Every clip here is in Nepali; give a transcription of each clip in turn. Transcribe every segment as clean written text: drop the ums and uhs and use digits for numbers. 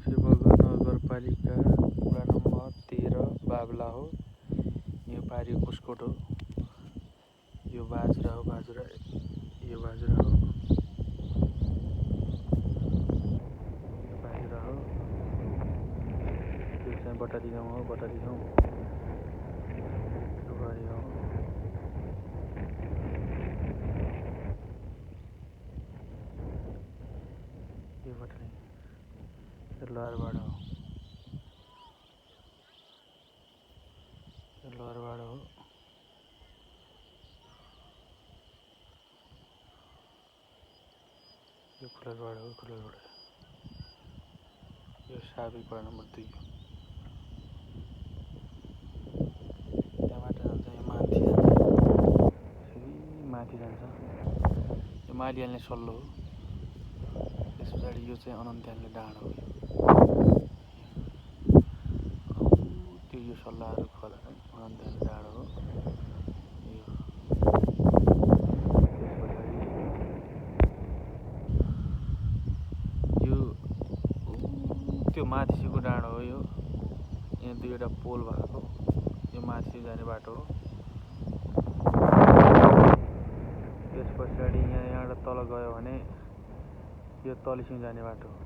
शिवगञ्ज नगरपालिका वडा नम्बर 13 बाबला हो। यो पारी कुस्कोट हो। यो बाजुरा हो, बाजुरा यो बाजुरा हो, यो बाजुरा हो। यो चाहिँ बटाली गाउँ हो, बटाली गाउँ डुबारी गाउँ। यो बटाली यो लोहारबाड हो, यो लोहारबाड हो। यो खुलरबाड हो, खुलरबाड। यो साबिक वडा नम्बर 2 हो। त्यहाँबाट जान्छ यो माथि जान्छ, माथि जान्छ। यो मालियाल्ने सल्लो हो। त्यस पछाडि यो चाहिँ अनन्त्याल्ने डाँडो हो। त्यो यो सल्लाहरू खोला अनन्त्याल्ने डाँडो हो। यो त्यस पछाडि यो त्यो माथिको डाँडो हो। यो यहाँ दुईवटा पोल भएको यो माथि जाने बाटो हो। त्यस पछाडि यहाँबाट तल गयो भने यो तलिसिङ जाने बाटो हो।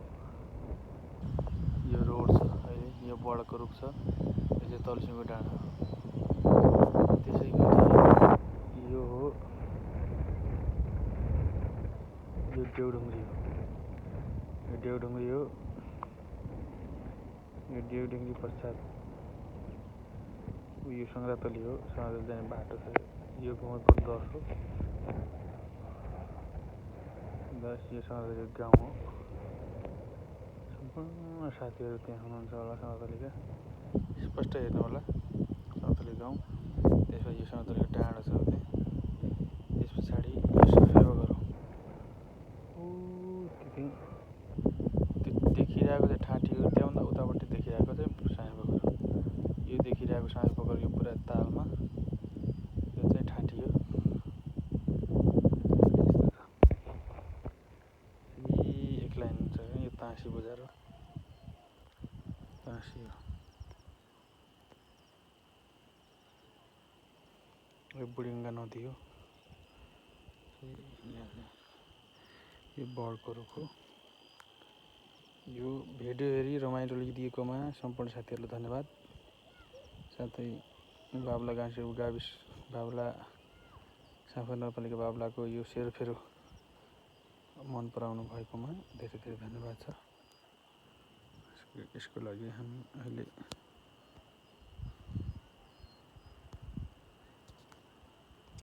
यो रोड छ अहिले, यो बडको रुख छ। यो चाहिँ तलिसिङको डाँडो हो। त्यसै गरी यो हो, यो देउढुङ्ग्री हो। यो देउढुङ्ग्री हो। यो देउढुङ्ग्री पश्चात यो सङ्ग्रातली हो। सङ्ग्रातली जाने बाटो छ। यो गाउँको 10 हो, 10 यो सङ्ग्रातली गाउँ हो। सम्पूर्ण साथीहरू त्यहाँ हुनुहुन्छ होला सङ्ग्रातलीका, स्पष्ट हेर्नु होला सङ्ग्रातली गाउँ। त्यसपछि यो सङ्ग्रातलीको डाँडो छ उतै। त्यस पछाडि यो साँइबगर हो। त्यो देखिरहेको चाहिँ ठाँटी हो। त्यहाँभन्दा उतापट्टि देखिरहेको चाहिँ साँइबगर। यो देखिरहेको साँइबगर यो पुरा तालमा, यो चाहिँ ठाँटी हो। एक लाइन छ। यो ताँसी बजार हो, ताँसी हो। यो बुढिङ्गा नदी हो। यो बडको रुख हो। यो भिडियो हेरी रमाइलो लिइदिएकोमा सम्पूर्ण साथीहरूलाई धन्यवाद। साथै बाबला गाविस बाबला साँखर नगरपालिका बाबलाको यो सेरोफेरो मन पराउनु भएकोमा धेरै धेरै धन्यवाद छ। यसको लागि हामी अहिले